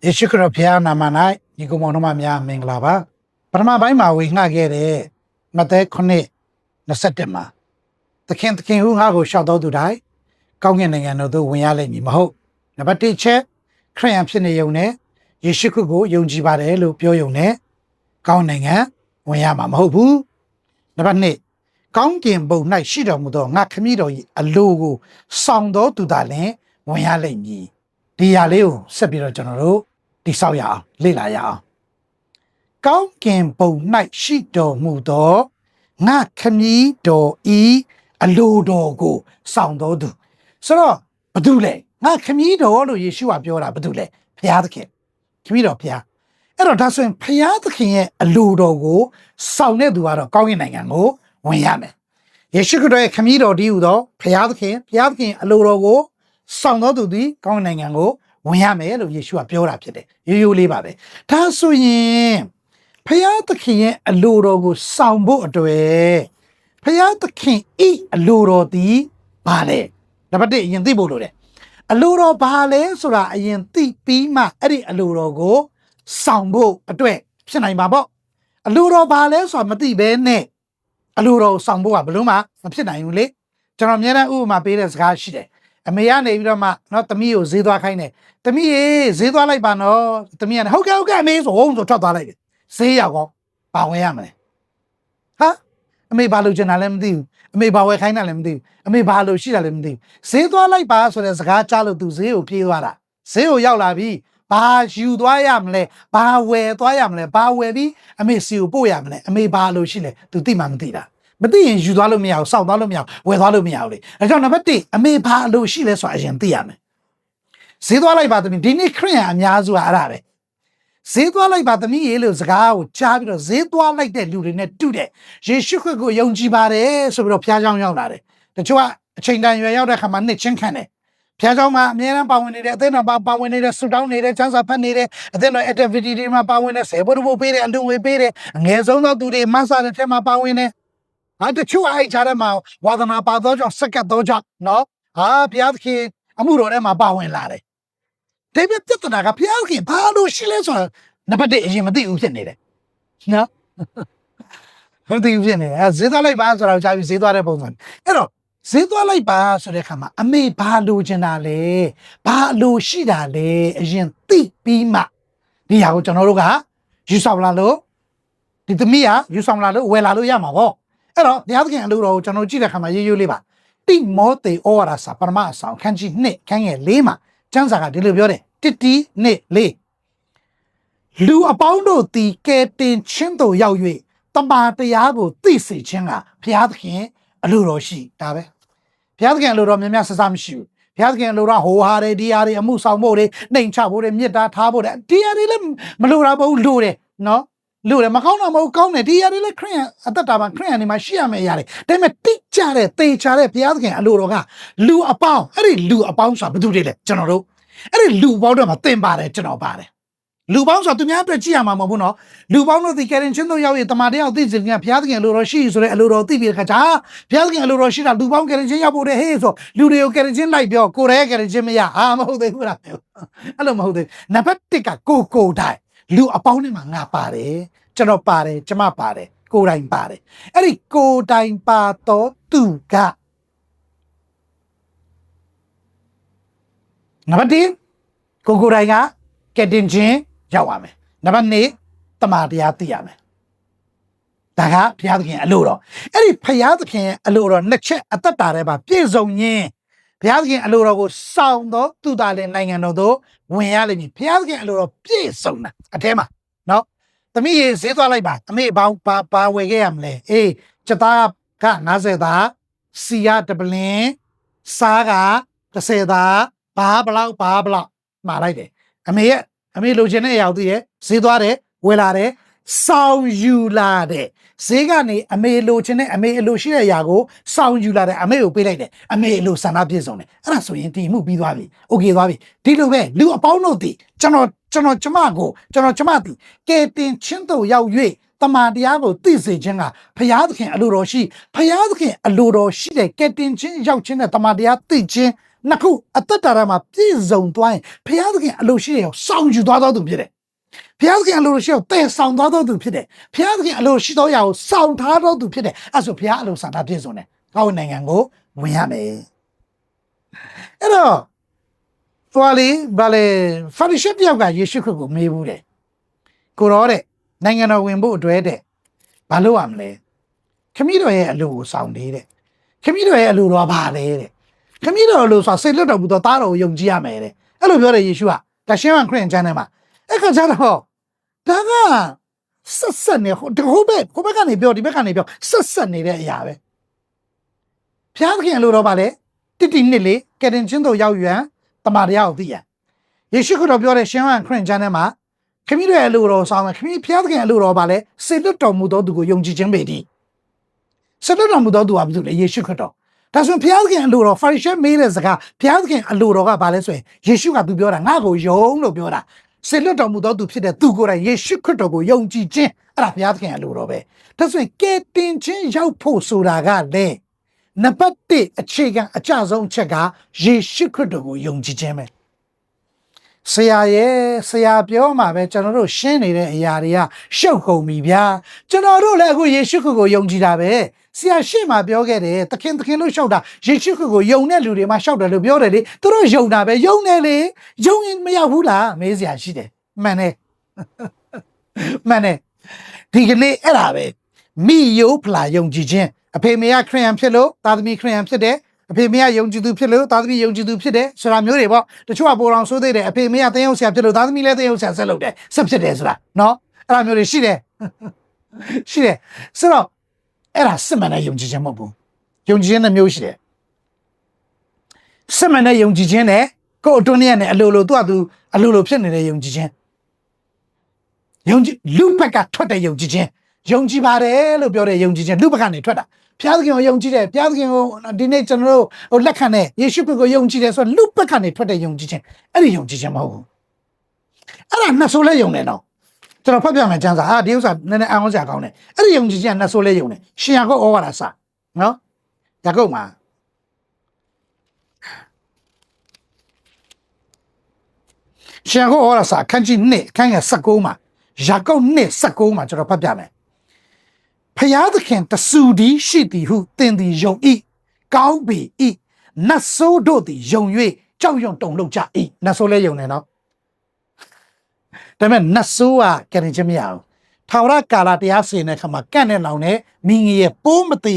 ယေရှုခရစ်ဖျားနာမ၌ညီကောင်မောင်တို့များမင်္ဂလာပါပထမပိုင်းမှာဝေငှခဲ့တဲ့မဿဲ9:27မှာသခင်ဟုငါ့ကိုရှောက်တော်သူတိုင်းကောင်းကင်နိုင်ငံတော်သို့ဝင်ရလိမ့်မည်မဟုတ်နံပါတ်1ချက်ခရစ်ယာန်ဖြစ်နေုံနဲ့ယေရှုခရစ်ကိုယုံကြည်ပါတယ်လို့ပြောရုံနဲ့ကောင်းနိုင်ငံဝင်ရမှာမဟုတ်ဘူးနံပါတ်2ကောင်းကင်ဘုံ၌ရှိတော်မူသောငါခမည်းတော်၏အလိုကိုဆောင်တော်သူသာလျှင်ဝင်ရလိမ့်မည်ဒီຢာလေးကိုဆက်ပြီးတော့ကျွန်တော်တို့တိဆောက်ရအောင်လေ့လာရအောင်ကောင်းကင်ဘုံ၌ရှိတော်မူသောငါခမည်းတော်ဤအလိုတော်ကိုဆောင်တော်သူဆိုတော့ဘာတူလဲငါခမည်းတော်လို့ယေရှုကပြောတာဘာတူလဲဖျားသခင်ခမည်းတော်ဖျားအဲ့တော့ဒါဆိုရင်ဖျားသခင်ရဲ့အလိုတော်ကိုဆောင်တဲ့သူကတော့ကောင်းကင်နိုင်ငံကိုဝင်ရမယ်ယေရှုခရစ်ရဲ့ခမည်းတော်ဒီဟူသောဖျားသခင်အလိုတော်ကိုဆောင်တော်သူသည်ကောင်းကင်နိုင်ငံကိုဝင်ရမယ်လို့ယေရှုကပြောတာဖြစ်တယ်ရိုးရိုးလေးပါပဲဒါဆိုရင်ဖျားသခင်ရဲ့အလိုတော်ကိုဆောင်ဖို့အတွက်ဖျားသခင်ဤအလိုတော်သည်ဘာလဲနံပါတ်1အရင်သိဖို့လိုတယ်အလိုတော်ဘာလဲဆိုတာအရင်သိပြီးမှအဲ့ဒီအလိုတော်ကိုဆောင်ဖို့အတွက်ဖြစ်နိုင်ပါပေါ့အလိုတော်ဘာလဲဆိုတာမသိဘဲနဲ့အလိုတော်ဆောင်ဖို့ကဘလို့မှမဖြစ်နိုင်ဘူးလေကျွန်တော်အများနဲ့ဥပမာပေးတဲ့စကားရှိတယ်အမေကနေပြီးတော့မှနော်သမီးကိုဈေးသွားခိုင်းတယ်သမီးရေဈေးသွားလိုက်ပါနော်သမီးကဟုတ်ကဲ့အမေဆိုဟုတ်ဆိုထွက်သွားလိုက်တယ်ဈေးရောက်ကောဘာဝယ်ရမလဲဟာအမေဘာလို့ကျင်တာလဲမသိဘူးအမေဘာဝယ်ခိုင်းတာလဲမသိဘူးအမေဘာလို့ရှိတာလဲမသိဘူးဈေးသွားလိုက်ပါဆိုတဲ့စကားကြားလို့သူဈေးကိုပြေးသွားတာဈေးကိုရောက်လာပြီဘာယူသွားရမလဲဘာဝယ်သွားရမလဲဘာဝယ်ပြီးအမေစီကိုပို့ရမလဲအမေဘာလို့ရှိလဲသူသိမှမသိတာမသိရင်ယူသွားလို့မရဘူးစောက်သွားလို့မရဘူးဝယ်သွားလို့မရဘူးလေအဲကြောင့်နံပါတ်1အမေဘာလို့ရှိလဲဆိုတာအရင်သိရမယ်ဈေးသွားလိုက်ပါသမီးဒီနေ့ခရစ်ယာန်အများစုကအဲ့ဒါပဲဈေးသွားလိုက်ပါသမီးရေလို့စကားကိုကြားပြီးတော့ဈေးသွားလိုက်တဲ့လူတွေနဲ့တူတယ်ယေရှုခရစ်ကိုယုံကြည်ပါတယ်ဆိုပြီးတော့ဖျားเจ้าရောက်လာတယ်တချို့ကအချိန်တန်ရွယ်ရောက်တဲ့ခါမှာနှစ်ချင်းခံတယ်ဖျားเจ้าမှာအများအားပါဝင်နေတယ်အသင်းတော်ပါဝင်နေတယ်ဆူတောင်းနေတယ်ချမ်းသာဖတ်နေတယ်အသင်းတော် activity တွေမှာပါဝင်နေဆေဘုတ်ပေးတယ်အလူငွေပေးတယ်အငယ်ဆုံးသောသူတွေမဆာတဲ့ထဲမှာပါဝင်နေတချို့အဲ့ကြားထဲမှာဝါသနာပါသောကြောင့်စက္ကတ်သောကြောင့်နော်ဘုရားသခင်အမှုတော်ထဲမှာပါဝင်လာတယ်ဒါပေမဲ့ပြဿနာကဘုရားသခင်ဘာလို့ရှိလဲဆိုတော့နံပါတ်1အရင်မသိဘူးဖြစ်နေတယ်နော်မသိဘူးဖြစ်နေတယ်ဈေးသွားလိုက်ပါဆိုတော့ကြာပြီဈေးသွားတဲ့ပုံစံအဲ့တော့ဈေးသွားလိုက်ပါဆိုတဲ့အခါမှာအမေဘာလို့ကျင်တာလဲဘာလို့ရှိတာလဲအရင်သိပြီးမှဒီဟာကိုကျွန်တော်တို့ကယူဆောင်လာလို့ဒီသမီးကယူဆောင်လာလို့ဝယ်လာလို့ရမှာပေါ့အဲ့တော့ဘုရားသခင်အလိုတော်ကိုကျွန်တော်ကြည့်တဲ့အခါမှာရိုးလေးပါတိမောသေဩဝါဒစာပရမအဆောင်ခန်းကြီး2ခန်းငယ်4မှာကျမ်းစာကဒီလိုပြောတယ်တစ်တီနှစ်4လူအပေါင်းတို့သည်ကဲတင်ချင်းတို့ရောက်၍တမန်တရားကိုသိစေခြင်းကဘုရားသခင်အလိုတော်ရှိဒါပဲဘုရားသခင်အလိုတော်များများဆဆမရှိဘူးဘုရားသခင်အလိုတော်ဟိုဟာတွေဒီဟာတွေအမှုဆောင်ဖို့တွေနှိမ်ချဖို့တွေမြစ်တာထားဖို့တွေဒီဟာတွေလည်းမလိုတာမဟုတ်လိုတယ်နော်လို့တယ်မကောင်းတော့မဟုတ်ကောင်းတယ်ဒီຢာတွေလည်းခရစ်ယာန်အသက်တာမှာခရစ်ယာန်တွေမှာရှိရမယ့်ຢာတွေဒါပေမဲ့တိကျတဲ့သေချာတဲ့ဘုရားသခင်အလိုတော်ကလူအပေါင်းအဲ့ဒီလူအပေါင်းဆိုတာဘယ်သူတွေလဲကျွန်တော်တို့အဲ့ဒီလူပေါင်းတွေမှာသင်ပါတယ်ကျွန်တော်ပါတယ်လူပေါင်းဆိုတာသူများအတွက်ကြည့်ရမှာမဟုတ်ဘူးနော်လူပေါင်းတို့ဒီကရင်ချင်းတို့ရောက်ရင်တမန်တော်သိစေခြင်းဘုရားသခင်အလိုတော်ရှိဆိုတဲ့အလိုတော်သိပြီးတဲ့ခါကျဘုရားသခင်အလိုတော်ရှိတာလူပေါင်းကရင်ချင်းရောက်ဖို့တဲ့ဟေးဆိုလူတွေကိုကရင်ချင်းလိုက်ပြောကိုယ်ရဲကရင်ချင်းမရမဟုတ်သေးဘူးလားအဲ့လိုမဟုတ်သေးနံပါတ်1ကကိုတိုင်းလူအပေါင်းတွေမှာငါပါတယ်ကျွန်တော်ပါတယ်ကျမပါတယ်ကိုယ်တိုင်ပါတယ်အဲ့ဒီကိုယ်တိုင်ပါတော့သူကနံပါတ်1ကိုယ်တိုင်ကကဲတင်ချင်းရောက်ပါမယ်နံပါတ်2တမန်တရားသိရမယ်ဒါကဘုရားသခင်အလိုတော်အဲ့ဒီဘုရားသခင်အလိုတော်နှစ်ချက်အသက်တာထဲမှာပြည့်စုံခြင်းဘုရားသခင်အလိုတော်ကိုစောင့်တော့သူသားတဲ့နိုင်ငံတော်သို့ဝင်ရလိမ့်မည်ဘုရားသခင်အလိုတော်ပြည့်စုံတာအထဲမှာနော်သမီးရေဈေးသွားလိုက်ပါသမီးဘာဝယ်ခဲ့ရမလဲစက်သားက90သားစီကတပလင်းစားက30သားဘာဘလောက်မှာလိုက်တယ်အမေလိုချင်တဲ့အရာသိရဲ့ဈေးသွားတယ်ဝယ်လာတယ်စောင်းယူလာတယ်ဈေးကနေအမေလိုချင်တဲ့အမေအလိုရှိတဲ့အရာကိုစောင်းယူလာတယ်အမေကိုပေးလိုက်တယ်အမေအလိုဆန္ဒပြည့်စုံတယ်အဲ့ဒါဆိုရင်ဒီမှုပြီးသွားပြီโอเคသွားပြီဒီလိုပဲလူအပေါင်းတို့ဒီကျွန်တော်ကျမဒီကဲတင်ချင်းတို့ရောက်၍တမန်တရားကိုသိစေခြင်းကဘုရားသခင်အလိုတော်ရှိဘုရားသခင်အလိုတော်ရှိတဲ့ကဲတင်ချင်းရောက်ခြင်းနဲ့တမန်တရားသိခြင်း နှစ်ခုအသက်တာမှာပြည့်စုံသွားရင်ဘုရားသခင်အလိုရှိတဲ့စောင့်ယူသွားတော်သူဖြစ်တယ်ဘုရားသခင်အလိုရှိတဲ့တည်ဆောင်သွားတော်သူဖြစ်တယ်ဘုရားသခင်အလိုရှိသောအရာကိုစောင့်ထားတော်သူဖြစ်တယ်အဲ့ဆိုဘုရားအလိုဆန္ဒပြည့်စုံတယ်ကောင်းနိုင်ငံကိုဝင်ရမယ်အဲ့တော့သွားလေဗာလေဖာရိရှဲတယောက်ကယေရှုခရစ်ကိုမေးဘူးတယ်ကိုရောတဲ့နိုင်ငံတော်ဝင်ဖို့အတွက်တဲ့ဘာလို့ရမလဲခမည်းတော်ရဲ့အလိုကိုစောင့်နေတဲ့ခမည်းတော်ရဲ့အလိုတော်ဘာလဲတဲ့ခမည်းတော်အလိုဆိုစိတ်လွတ်တော်မူသောသားတော်ကိုယုံကြည်ရမယ်တဲ့အဲ့လိုပြောတယ်ယေရှုကဒါရှင်းဝန်ခရစ်ယာန်ကျမ်းထဲမှာအဲ့ခါကျတော့ဒါကဆက်နေဟိုဘက်ကနေပြောဒီဘက်ကနေပြောဆက်နေတဲ့အရာပဲဖျားသခင်အလိုတော်ဘာလဲတိနှစ်လေးကယ်တင်ခြင်းတို့ရောက်ရွံတမန်တော်ကိုသိရယေရှုခရစ်တော်ပြောတဲ့ရှင်းဝန်ခရစ်ယာန်ကျမ်းထဲမှာခမည်းတော်ရဲ့အလိုတော်ဆောင်မယ်ခမည်းဖျားသခင်အလိုတော်ဘာလဲစိတ်လွတ်တော်မူသောသူကိုယုံကြည်ခြင်းပဲဒီစိတ်လွတ်တော်မူသောသူကဘာလို့လဲယေရှုခရစ်တော်ဒါဆိုဘုရားသခင်အလိုတော်ဖာရိရှဲမေးတဲ့စကားဘုရားသခင်အလိုတော်ကဘာလဲဆိုရင်ယေရှုကသူပြောတာငါ့ကိုယုံလို့ပြောတာစေလွတ်တော်မူသောသူဖြစ်တဲ့သူကိုယ်တိုင်ယေရှုခရစ်တော်ကိုယုံကြည်ခြင်းအဲ့ဒါဘုရားသခင်အလိုတော်ပဲဒါဆိုရင်ကယ်တင်ခြင်းရောက်ဖို့ဆိုတာကလေနံပါတ်1အခြေခံအကျဆုံးအချက်ကယေရှုခရစ်တော်ကိုယုံကြည်ခြင်းပဲဆရာပြောမှာပဲကျွန်တော်တို့ရှင်းနေတဲ့အရာတွေကရှုပ်ကုန်ပြီဗျာကျွန်တော်တို့လည်းအခုယေရှုခရစ်ကိုယုံကြည်တာပဲဆရာရှေ့မှာပြောခဲ့တယ်သခင်လို့ရှောက်တာယေရှုခရစ်ကိုယုံတဲ့လူတွေမှရှောက်တယ်လို့ပြောတယ်လေသူတို့ယုံတာပဲယုံတယ်လေယုံရင်မရောက်ဘူးလားမေးစရာရှိတယ်မှန်တယ်ဒီကနေ့အဲ့ဒါပဲမိယိုဖလာယုံကြည်ခြင်းအဖေမေကခရစ်ယာန်ဖြစ်လို့သားသမီးခရစ်ယာန်ဖြစ်တယ်အဖေမေကယုံကြည်သူဖြစ်လို့သားသမီးယုံကြည်သူဖြစ်တယ်ဆိုတာမျိုးတွေပေါ့တချို့ကပိုတော်ဆိုးသေးတယ်အဖေမေကသင်ယုံဆရာဖြစ်လို့သားသမီးလည်းသင်ယုံဆရာဆက်လုပ်တယ်ဆက်ဖြစ်တယ်ဆိုတာနော်အဲ့ဒါမျိုးတွေရှိတယ်ဆိုတော့အဲ့ဒါစစ်မှန်တဲ့ယုံကြည်ခြင်းမဟုတ်ဘူးယုံကြည်ခြင်းနဲ့မျိုးရှိတယ်စစ်မှန်တဲ့ယုံကြည်ခြင်းနဲ့ကိုယ်အတွင်းနဲ့အလိုလိုသူအလိုလိုဖြစ်နေတဲ့ယုံကြည်ခြင်းလူဘက်ကထွက်တဲ့ယုံကြည်ခြင်းယုံကြည်ပါတယ်လို့ပြောတဲ့ယုံကြည်ခြင်းလူဘက်ကနေထွက်တာဘုရားသခင်ကိုယုံကြည်တယ်ဘုရားသခင်ကိုဒီနေ့ကျွန်တော်တို့လက်ခံတဲ့ယေရှုခရစ်ကိုယုံကြည်တယ်ဆိုတော့လူဘက်ကနေထွက်တဲ့ယုံကြည်ခြင်းအဲ့ဒီယုံကြည်ခြင်းမဟုတ်ဘူးအဲ့ဒါနှစ်ဆိုးလဲယုံတယ်နော်ကျွန်တော်ဖတ်ပြမယ်ကျမ်းစာဒီဥစ္စာနည်းနည်းအောင်စရာကောင်းတယ်အဲ့ဒီယုံကြည်ခြင်းကနှစ်ဆိုးလဲယုံတယ်ရှင်ယာကုပ်ဩဝါဒစာနော်ယာကုပ်မှာရှင်ယာကုပ်ဩဝါဒစာခန်းကြီး1ခန်းငယ်19မှာယာကုပ်1:19မှာကျွန်တော်ဖတ်ပြမယ်ဖျားသခင်တဆူဒီရှိသည်ဟုသင်သည်ယုံ၏ကောင်းပေ၏နတ်ဆိုးတို့သည်ယုံ၍ကြောက်ရွံ့တုန်လှုပ်ကြ၏နတ်ဆိုးလဲယုံတယ်နော်ဒါပေမဲ့နတ်ဆိုးကကယ်တင်ခြင်းမရဘူးထာဝရကာလတရားစီရင်တဲ့အခါမှာကန့်နဲ့လောင်နဲ့မိငယ်ပိုးမသိ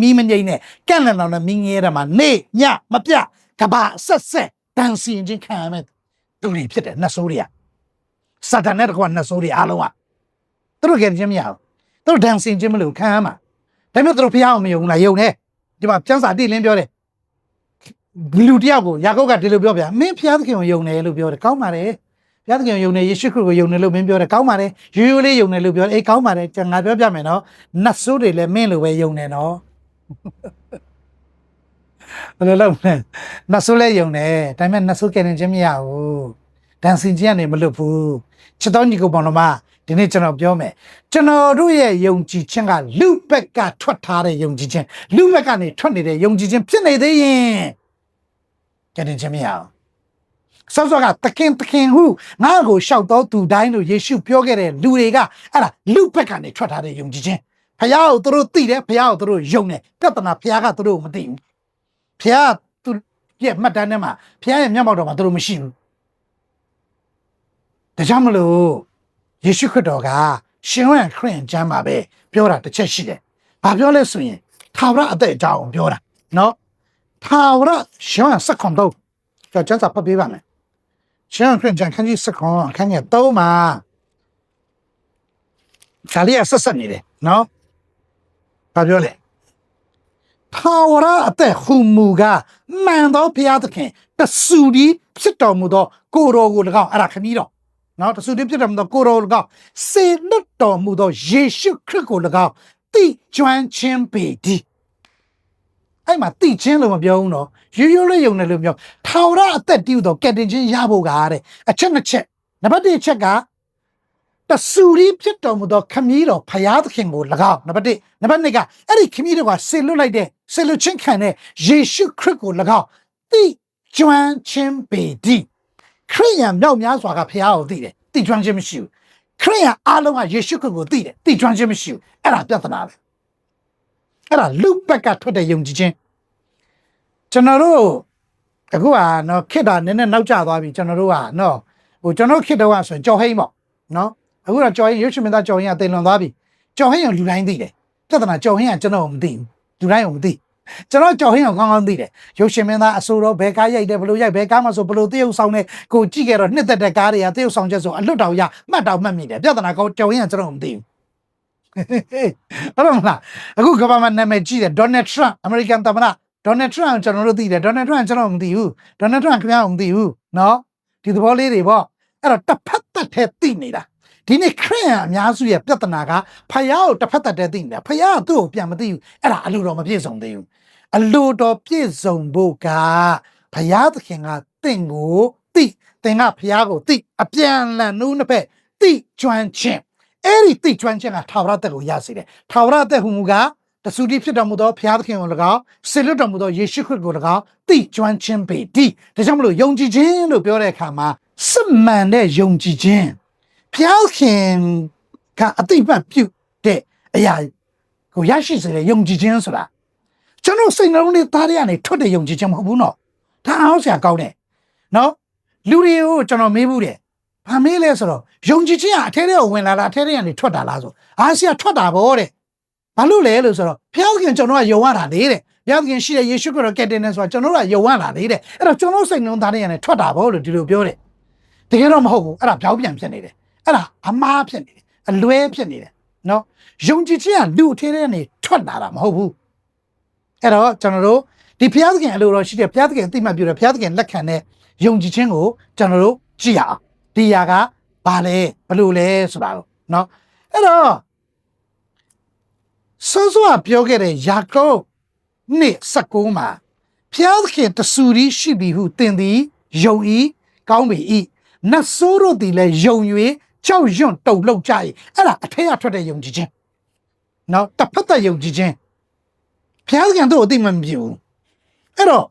မီးမငိမ့်နဲ့ကန့်နဲ့လောင်နဲ့မိငယ်တဲ့မှာနေညမပြကဘာဆက်တန်စီရင်ခြင်းခံရမယ်သူတွေဖြစ်တယ်နတ်ဆိုးတွေကစာတန်နဲ့တကွာနတ်ဆိုးတွေအားလုံးကသူတို့ကယ်တင်ခြင်းမရဘူးသူတို့ဒန်စင်ခြင်းမလို့ခံရမှာဒါပေမဲ့သူတို့ဖျားအောင်မယုံလားယုံတယ်ဒီမှာကျမ်းစာတိလင်းပြောတယ်လူတယောက်ကိုယာကုပ်ကဒီလိုပြောပြမင်းဖျားသခင်ကိုယုံတယ်လို့ပြောတယ်ကောင်းပါတယ်ဖျားသခင်ကိုယုံတယ်ယေရှုခရစ်ကိုယုံတယ်လို့မင်းပြောတယ်ကောင်းပါတယ်ရိုးရိုးလေးယုံတယ်လို့ပြောတယ်အေးကောင်းပါတယ်ငါပြောပြမယ်နော်နတ်ဆိုးတွေလည်းမင်းလိုပဲယုံတယ်နော်ဘယ်လိုလုပ်လဲနတ်ဆိုးလည်းယုံတယ်ဒါပေမဲ့နတ်ဆိုးကယ်တင်ခြင်းမရဘူးဒန်စင်ခြင်းကနေမလွတ်ဘူးချစ်တော်ညီကိုပေါင်းတော်မှာဒီနေ့ကျွန်တော်ပြောမယ်ကျွန်တော်တို့ရဲ့ယုံကြည်ခြင်းကလူဘက်ကထွက်ထားတဲ့ယုံကြည်ခြင်းလူဘက်ကနေထွက်နေတဲ့ယုံကြည်ခြင်းဖြစ်နေသေးရင်ကယ်တင်ခြင်းမရအောင်ဆောစောကသခင်ဟုငါ့ကိုရှောက်တော်သူတိုင်းလို့ယေရှုပြောခဲ့တဲ့လူတွေကအဲ့ဒါလူဘက်ကနေထွက်ထားတဲ့ယုံကြည်ခြင်းဖခင်ကိုသူတို့သိတယ်ဖခင်ကိုသူတို့ယုံတယ်ပြဿနာဖခင်ကသူတို့မသိဘူးဖခင်သူရဲ့မှတ်တမ်းထဲမှာဖခင်ရဲ့မျက်မှောက်တော်မှာသူတို့မရှိဘူးဒါကြောင့်မလို့ယေရှုခရစ်တော်ကရှင်ဝံခရစ်ယာန်ကျမ်းမှာပဲပြောတာတစ်ချက်ရှိတယ်။ဘာပြောလဲဆိုရင်ထာဝရအသက်အကြောင်းပြောတာနော်။ထာဝရရှင်ဝံစက္ကွန်တော့ကျမ်းစာဖတ်ပေးပါမယ်။ရှင်ဝံခရစ်ယာန်ခန်းကြီးစက္ကွန်ခန်းကြီး3မှာခါလီယာဆက်နေတယ်နော်။ဘာပြောလဲ။ထာဝရအသက်ဟူမူကမှန်သောဘုရားသခင်တဆူဒီဖြစ်တော်မူသောကိုယ်တော်ကို၎င်းအဲ့ဒါခမည်းတော်နော်တဆူဒီဖြစ်တော်မူသောကိုယ်တော်ကို၎င်းစေလွတ်တော်မူသောယေရှုခရစ်ကို၎င်းတိကျွမ်းခြင်းပေသည်အဲ့မှာတိချင်းလို့မပြောဘူးနော်ရိုးရိုးလေးယုံတယ်လို့ပြောထာဝရအသက်တည်သောကယ်တင်ခြင်းရဖို့ကားတဲ့အချက်နှစ်ချက်နံပါတ်1အချက်ကတဆူဒီဖြစ်တော်မူသောခမည်းတော်ဖယားသခင်ကို၎င်းနံပါတ်1နံပါတ်2ကအဲ့ဒီခမည်းတော်ကစေလွတ်လိုက်တဲ့စေလွတ်ခြင်းခံတဲ့ယေရှုခရစ်ကို၎င်းတိ专亲北地，ခရိယံမြောက်များစွာကဖျားကိုသိတယ်သိကျွမ်းခြင်းမရှိဘူးခရိယံအားလုံးကယေရှုခရစ်ကိုသိတယ်သိကျွမ်းခြင်းမရှိဘူးအဲ့ဒါပြဿနာပဲအဲ့ဒါလူဘက်ကထွက်တဲ့ယုံကြည်ခြင်းကျွန်တော်တို့အခုကနော်ခစ်တာနည်းနည်းနောက်ကျသွားပြီကျွန်တော်တို့ကနော်ဟိုကျွန်တော်ခစ်တော့ဆိုရင်ကြော်ဟိန်းပေါ့နော်အခုတော့ကြော်ဟိန်းရွှေမင်းသားကြော်ဟိန်းကတင်လွန်သွားပြီကြော်ဟိန်းကိုလူတိုင်းသိတယ်ပြဿနာကြော်ဟိန်းကကျွန်တော်မသိဘူးလူတိုင်းကိုမသိကျွန်တော်ကြော်ဟင်းကိုကောင်းကောင်းသိတယ်ရုပ်ရှင်မင်းသားအဆိုတော့ဘယ်ကားရိုက်တယ်ဘယ်လိုရိုက်ဘယ်ကားမှဆိုဘယ်လိုတရုပ်ဆောင်နဲ့ကိုကြည့်ခဲ့တော့နှစ်သက်တဲ့ကားတွေကတရုပ်ဆောင်ချက်ဆိုအလွတ်တော်ရမှတ်တော်မှတ်မိတယ်ပြဿနာကောကြော်ဟင်းကကျွန်တော်မသိဘူးဟုတ်တယ်မလားအခုကမ္ဘာမှာနာမည်ကြီးတယ်ဒေါ်နယ်ထရန့်အမေရိကန်သမ္မတဒေါ်နယ်ထရန့်ကျွန်တော်တို့သိတယ်ဒေါ်နယ်ထရန့်ကျွန်တော်မသိဘူးဒေါ်နယ်ထရန့်ခင်ဗျားမသိဘူးနော်ဒီသဘောလေးတွေပေါ့အဲ့တော့တစ်ဖက်သက်ထဲသိနေတာဒီနေ့ခရိယံအများစုရဲ့ပြဿနာကဖယားကိုတစ်ဖက်သက်ထဲသိနေတာဖယားကသူ့ကိုပြန်မသိဘူးအဲ့ဒါအလိုတော်မပြည့်စုံသေးဘူးအလိုတော်ပြည့်စုံဖို့ကဘုရားသခင်ကတင့်ကိုသိသင်ကဘုရားကိုသိအပြန်လန်နိုးနှစ်ဖက်သိကျွမ်းခြင်းအဲ့ဒီသိကျွမ်းခြင်းကထာဝရသက်ကိုရစေတယ်ထာဝရသက်ဟူမူကားတဆူတိဖြစ်တော်မူသောဘုရားသခင်ကို၎င်းဆေလွတ်တော်မူသောယေရှုခရစ်ကို၎င်းသိကျွမ်းခြင်းပေတည်ဒါကြောင့်မလို့ယုံကြည်ခြင်းလို့ပြောတဲ့အခါမှာစစ်မှန်တဲ့ယုံကြည်ခြင်းဘုရားခင်ကအသိမှတ်ပြုတဲ့အရာကိုရရှိစေတဲ့ယုံကြည်ခြင်းဆိုတာကျွန်တော်စိတ်နှလုံးလေးသားရကနေထွက်တဲ့ယုံကြည်ခြင်းမဟုတ်ဘူးနော်ဒါအောင်ဆရာကောင်းတယ်နော်လူတွေကိုကျွန်တော်မေးဘူးတယ်ဘာမေးလဲဆိုတော့ယုံကြည်ခြင်းကအထဲထဲကိုဝင်လာလားအထဲထဲကနေထွက်တာလားဆိုအားဆရာထွက်တာပေါ့တဲ့ဘာလို့လဲလို့ဆိုတော့ဘုရားခင်ကျွန်တော်ကယုံရတာလေတဲ့ဘုရားခင်ရှိတဲ့ယေရှုခရစ်ကယ်တင်တယ်ဆိုတာကျွန်တော်ကယုံရတာလေတဲ့အဲ့တော့ကျွန်တော်စိတ်နှလုံးသားရကနေထွက်တာပေါ့လို့ဒီလိုပြောတယ်တကယ်တော့မဟုတ်ဘူးအဲ့ဒါပြောင်းပြန်ဖြစ်နေတယ်အဲ့ဒါအမှားဖြစ်နေတယ်အလွဲဖြစ်နေတယ်နော်ယုံကြည်ခြင်းကလူအထဲထဲကနေထွက်လာတာမဟုတ်ဘူးအဲ့တော့ကျွန်တော်တို့ဒီဘုရားသခင်အလိုတော်ရှိတဲ့ဘုရားသခင်အသိမှတ်ပြုတဲ့ဘုရားသခင်လက်ခံတဲ့ယုံကြည်ခြင်းကိုကျွန်တော်တို့ကြည့်ရအောင်ဒီຢာကဘာလဲဘယ်လိုလဲဆိုတာကိုเนาะအဲ့တော့စောစောပြောခဲ့တဲ့ယာကုပ်နှစ်19မှာဘုရားသခင်တဆူရီရှိပြီဟုသင်သည်ယုံ၏ကောင်းပြီ၏နတ်ဆိုးတို့သည်လည်းယုံ၍ကြောက်ရွံ့တုန်လှုပ်ကြ၏အဲ့ဒါအထက်ကထွက်တဲ့ယုံကြည်ခြင်းเนาะတစ်ဖက်သက်ယုံကြည်ခြင်းဘုရားသခင်တို့အသိမှမပြုဘူးအဲ့တော့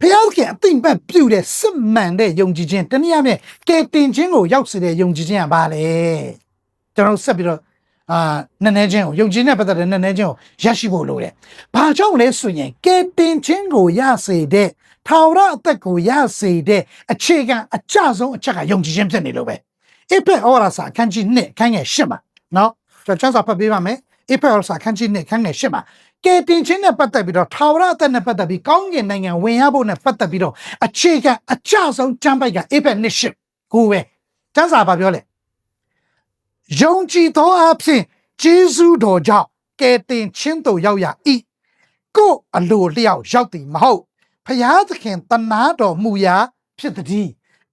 ဘုရားသခင်အသိမှတ်ပြုတဲ့စစ်မှန်တဲ့ယုံကြည်ခြင်းတနည်းအားဖြင့်ကယ်တင်ခြင်းကိုရောက်စေတဲ့ယုံကြည်ခြင်းကဘာလဲကျွန်တော်ဆက်ပြီးတော့နည်းနည်းချင်းကိုယုံကြည်နဲ့ပတ်သက်တဲ့နည်းနည်းချင်းကိုရရှိဖို့လိုတယ်ဘာကြောင့်လဲဆိုရင်ကယ်တင်ခြင်းကိုရစေတဲ့ထာဝရအသက်ကိုရစေတဲ့အခြေခံအကျဆုံးအချက်ကယုံကြည်ခြင်းဖြစ်နေလို့ပဲဧဖက်ဩဝါစာအခန်းကြီး1ခန်းငယ်8မှာနော်ကျွန်တော်စာဖတ်ပေးပါမယ်ဧဖက်ဩဝါစာအခန်းကြီး1ခန်းငယ်8မှာကယ်တင်ခြင်းနဲ့ပတ်သက်ပြီးတော့ထာဝရအသက်နဲ့ပတ်သက်ပြီးကောင်းကင်နိုင်ငံဝင်ရဖို့နဲ့ပတ်သက်ပြီးတော့အခြေခံအကျဆုံးကျမ်းပိုက်ကဧဖက်1:8ကိုပဲကျမ်းစာဘာပြောလဲယုံကြည်သောအဖြစ်ဂျေဇုတော်ကြောင့်ကယ်တင်ခြင်းသို့ရောက်ရ၏ကိုယ်အလိုလျောက်ရောက်သည်မဟုတ်ဖျားသခင်တနာတော်မူရာဖြစ်သည်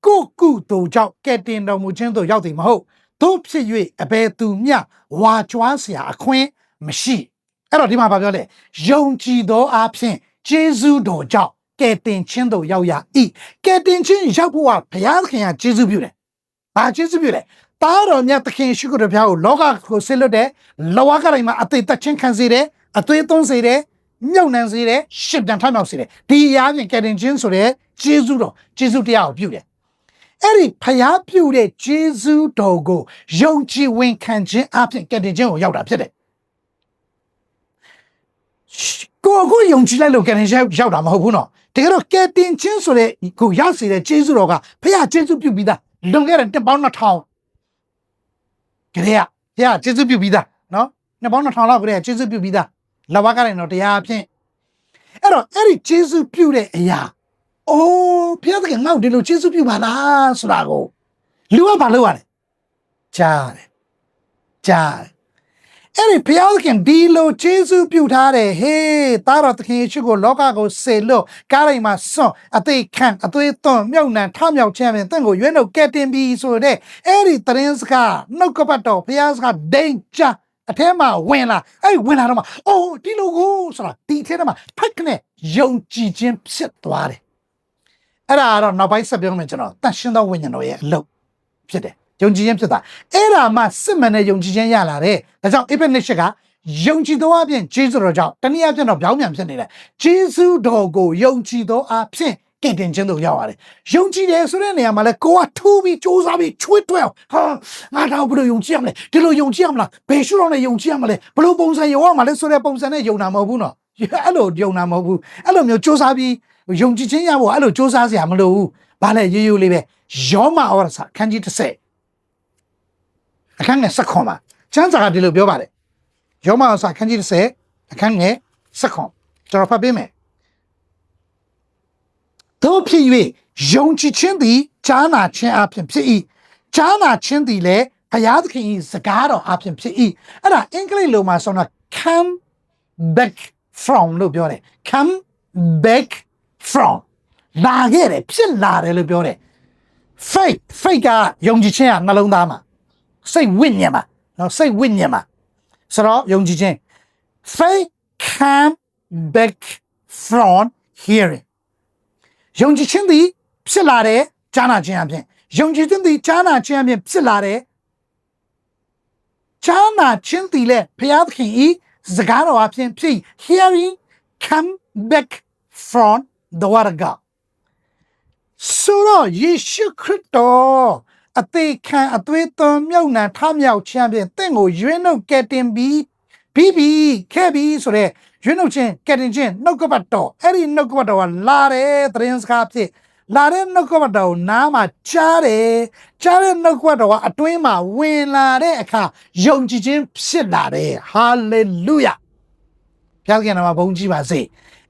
ကိုယ်ကုသိုလ်ကြောင့်ကယ်တင်တော်မူခြင်းသို့ရောက်သည်မဟုတ်တို့ဖြစ်၍အဘယ်သူမျှဝါကြွားเสียအခွင့်မရှိအဲ့တော့ဒီမှာပြောလဲယုံကြည်သောအဖြစ်ဂျေဇုတော်ကြောင့်ကယ်တင်ခြင်းသို့ရောက်ရ၏ကယ်တင်ခြင်းရောက်ဖို့ကဘုရားသခင်ကဂျေဇုပြုတယ်ဘာဂျေဇုပြုလဲတားတော်မြတ်သခင်ရှိခိုးတော်ဘုရားကိုလောကကိုဆစ်လွတ်တဲ့လောကတိုင်းမှာအသေးသက်ချင်းခံစေတယ်အသွေးသွန်းစေတယ်မြုပ်နှံစေတယ်ရှစ်တန်ထမြောက်စေတယ်ဒီအရာပြင်ကယ်တင်ခြင်းဆိုတဲ့ဂျေဇုတော်ဂျေဇုတရားကိုပြုတယ်အဲ့ဒီဖျားပြုတဲ့ဂျေဇုတော်ကိုယုံကြည်ဝင်ခံခြင်းအပြင်ကယ်တင်ခြင်းကိုရောက်တာဖြစ်တယ်ကိုယုံကြည်လိုက်လို့ကယ်တင်ခြင်းရောက်တာမဟုတ်ဘူးနော်တကယ်တော့ကယ်တင်ခြင်းဆိုတဲ့ကိုရစေတဲ့ဂျေဇုတော်ကဖျားဂျေဇုပြုပြီးသားလွန်ခဲ့တဲ့1000 2000ကလေးကဘုရားကျေးဇူးပြုပြီးသားနော်2000လောက်ကလေးကကျေးဇူးပြုပြီးသားလဝကလည်းတော့တရားအဖြစ်အဲ့တော့အဲ့ဒီကျေးဇူးပြုတဲ့အရာအိုးဘုရားသခင်ငါ့ကိုဒီလိုကျေးဇူးပြုပါလားဆိုတာကိုလူကဘာလုပ်ရလဲကြားတယ်အဲ့ဒီဘုရားသခင်ဒီလိုကျေးဇူးပြုထားတယ်ဟေးသားတော်သခင်ယေရှုကိုလောကကိုစေလွတ်ကားတိုင်းမှာစွန့်အသေးခံအသွေးသွန်းမြုပ်နှံထမြောက်ခြင်းဖြင့်တင့်ကိုရွေးနှုတ်ကယ်တင်ပြီးဆိုတဲ့အဲ့ဒီသတင်းစကားနှုတ်ကပတ်တော်ဘုရားစကားဒိန်ချအထဲမှာဝင်လာအဲ့ဝင်လာတော့မှအိုးဒီလိုကိုဆိုတာဒီထဲမှာဖက်ကနေယုံကြည်ခြင်းဖြစ်သွားတယ်အဲ့ဒါကတော့နောက်ပိုင်းဆက်ပြောမယ်ကျွန်တော်တန်ရှင်းသောဝိညာဉ်တော်ရဲ့အလုပ်ဖြစ်တယ်ယုံကြည်ခြင်းဖြစ်တာအဲ့ဒါမှစစ်မှန်တဲ့ယုံကြည်ခြင်းရလာတယ်ဒါကြောင့်ဧဖက်1:8ကယုံကြည်သောအပြင်ဂျေဇုတော်ကြောင့်တနည်းအားဖြင့်တော့ပြောင်းပြန်ဖြစ်နေတယ်ဂျေဇုတော်ကိုယုံကြည်သောအပြင် ကဲ့တင်ခြင်းတို့ရောက်ရတယ်ယုံကြည်တယ်ဆိုတဲ့နေရာမှာလဲကိုကထိုးပြီးစူးစမ်းပြီးချွေးတွဲဟာငါတော့ဘယ်လိုယုံကြည်ရမလဲဒီလိုယုံကြည်ရမလားဘယ်ရှုတော့နဲ့ယုံကြည်ရမလဲဘယ်လိုပုံစံယုံရမှာလဲဆိုတဲ့ပုံစံနဲ့ယုံတာမဟုတ်ဘူးနော်အဲ့လိုယုံတာမဟုတ်ဘူးအဲ့လိုမျိုးစူးစမ်းပြီးယုံကြည်ခြင်းရဖို့အဲ့လိုစူးစမ်းစရာမလိုဘူးဘာလဲရိုးရိုးလေးပဲယောမဩရစာခန်းကြီး30အခန်းငယ်16မှာကျမ်းစာကဒီလိုပြောပါတယ်ယောမဩရစာခန်းကြီး30အခန်းငယ်16ကျွန်တော်ဖတ်ပေးမယ်တို့ဖြစ်၍ယုံကြည်ခြင်းသည်ကြားနာခြင်းအပြင်ဖြစ်၏ကြားနာခြင်းသည်လည်းဘုရားသခင်၏စကားတော်အပြင်ဖြစ်၏အဲ့ဒါအင်္ဂလိပ်လိုမှာဆိုတော့ come back from လို့ပြောတယ် come back from လာခဲ့တယ်ဖြစ်လာတယ်လို့ပြောတယ် faith ကယုံကြည်ခြင်းကနှလုံးသားမှာစိတ်ဝိညာဉ်မှာနော်စိတ်ဝိညာဉ်မှာဆိုတော့ယုံကြည်ခြင်း faith come back from hearing ယုံကြည်ခြင်းသည်ဖြစ်လာတယ်ကြားနာခြင်းအပြင်ယုံကြည်ခြင်းသည်ကြားနာခြင်းအပြင်ဖြစ်လာတယ်ကြားနာခြင်းသည်လည်းဘုရားသခင်ဤစကားတော်အပြင်ဖြစ် hearing come back from the word of God ဆိုတော့ယေရှုခရစ်တော်အသေးခံအသွေးသွန်မြုပ်နှံထမြောက်ခြင်းအပြင်တင့်ကိုရွေးနှုတ်ကယ်တင်ပြီးခဲ့ပြီးဆိုတဲ့ရွေးနှုတ်ခြင်းကယ်တင်ခြင်းနှုတ်ကပတ်တော်အဲ့ဒီနှုတ်ကပတ်တော်ကလာတယ်သတင်းစကားဖြစ်လာတဲ့နှုတ်ကပတ်တော်ကိုနားမှာကြားတဲ့နှုတ်ကပတ်တော်ကအတွင်းမှာဝင်လာတဲ့အခါယုံကြည်ခြင်းဖြစ်လာတယ်ဟာလေလုယာဘုရားခင်နာမဘုန်းကြီးပါစေ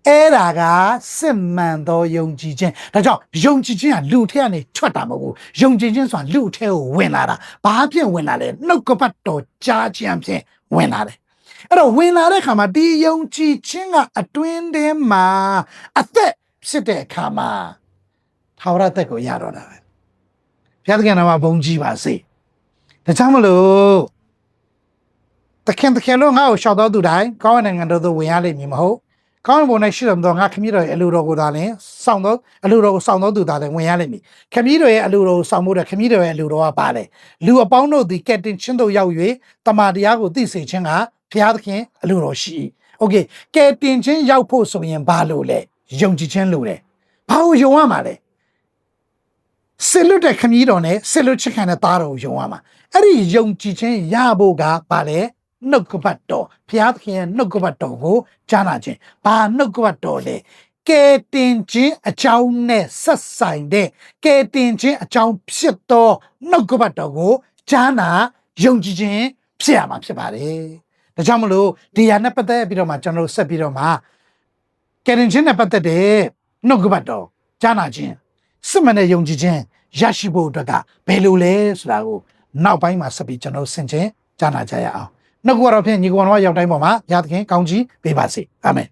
အဲ့ဒါကစစ်မှန်သောယုံကြည်ခြင်းဒါကြောင့်ယုံကြည်ခြင်းကလူထဲကနေထွက်တာမဟုတ်ဘူးယုံကြည်ခြင်းဆိုတာလူထဲကိုဝင်လာတာဘာဖြစ်ဝင်လာလဲနှုတ်ကပတ်တော်ကြားခြင်းဖြင့်ဝင်လာတယ်အဲ့တော့ဝင်လာတဲ့အခါမှာဒီယုံကြည်ခြင်းကအတွင်းထဲမှာအသက်ဖြစ်တဲ့အခါမှာထာဝရသက်ကိုရတော့တာပဲဘုရားသခင်နာမဘုန်းကြီးပါစေဒါကြောင့်မလို့တခင်လို့ငါ့ကိုရှောက်တော်သူတိုင်းကောင်းတဲ့နိုင်ငံတော်သို့ဝင်ရလိမ့်မည်မဟုတ်ကောင်းဘုံနဲ့ရှိတော်မူသောငါခမည်းတော်ရဲ့အလိုတော်ကိုသာလျှင်စောင့်တော်အလိုတော်ကိုစောင့်တော်သူသာလျှင်ဝင်ရလိမ့်မည်ခမည်းတော်ရဲ့အလိုတော်ကိုစောင့်ဖို့တဲ့ခမည်းတော်ရဲ့အလိုတော်ကပါလေလူအပေါင်းတို့သည်ကဲ့တင်ခြင်းတို့ရောက်၍တမန်တရားကိုသိစေခြင်းကဘုရားသခင်အလိုတော်ရှိ။ Okay ကဲ့တင်ခြင်းရောက်ဖို့ဆိုရင်ဘာလို့လဲယုံကြည်ခြင်းလို့လဲဘာကိုယုံရမှာလဲဆစ်လွတ်တဲ့ခမည်းတော်နဲ့ဆစ်လွတ်ချစ်ခံတဲ့သားတော်ကိုယုံရမှာအဲ့ဒီယုံကြည်ခြင်းရဖို့ကဘာလဲနှုတ်ကပတ်တော်ဘုရားသခင်ရဲ့နှုတ်ကပတ်တော်ကိုကြားနာခြင်းဘာနှုတ်ကပတ်တော်လဲကဲတင်ခြင်းအကြောင်းနဲ့ဆက်ဆိုင်တဲ့ကဲတင်ခြင်းအကြောင်းဖြစ်သောနှုတ်ကပတ်တော်ကိုကြားနာယုံကြည်ခြင်းဖြစ်ရမှာဖြစ်ပါတယ်ဒါကြောင့်မလို့ဒီဟာနဲ့ပတ်သက်ပြီးတော့မှကျွန်တော်တို့ဆက်ပြီးတော့မှကဲတင်ခြင်းနဲ့ပတ်သက်တဲ့နှုတ်ကပတ်တော်ကြားနာခြင်းစစ်မှန်တဲ့ယုံကြည်ခြင်းရရှိဖို့အတွက်ကဘယ်လိုလဲဆိုတာကိုနောက်ပိုင်းမှာဆက်ပြီးကျွန်တော်ဆင်ခြင်ကြားနာကြရအောင်နှုတ်ကပတ်တော်ဖြင့်ညီကောင်တော်ရောက်တိုင်းပေါ်မှာဘုရားသခင်ကောင်းကြီးပေးပါစေအာမင်